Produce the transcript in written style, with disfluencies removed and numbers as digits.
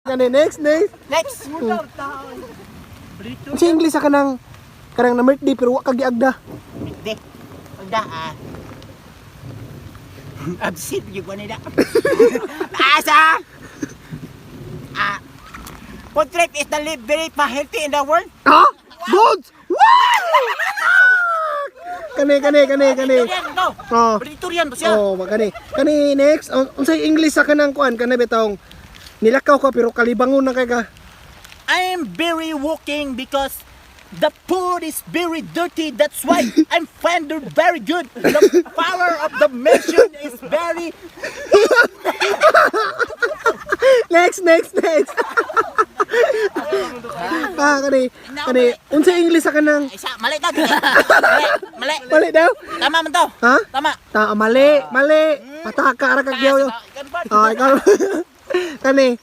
Kani next. Next. Sa English ka nang karang na birthday pero wa ka giagda. Hindi. Pagda absent yung ko nila. Asa? Portrait is the very healthy in the world. Ha? Good. Wow! Kani. Victorian to. Oh. Victorian to siya. Oh, kani. Kani next. Unsay English sa kanang kuan kana betong nilakaw ka pero kalibangon na kay ka. I am very walking because the food is very dirty. That's why I'm find it very good. The power of the mission is very. Next. Kani. Unsay English sa kanang Isa, mali to. Mali. mali daw? Tama man to. Ha? Tama. Mali. Pataka ra kag yaw. Convert. Ikaw. Kani.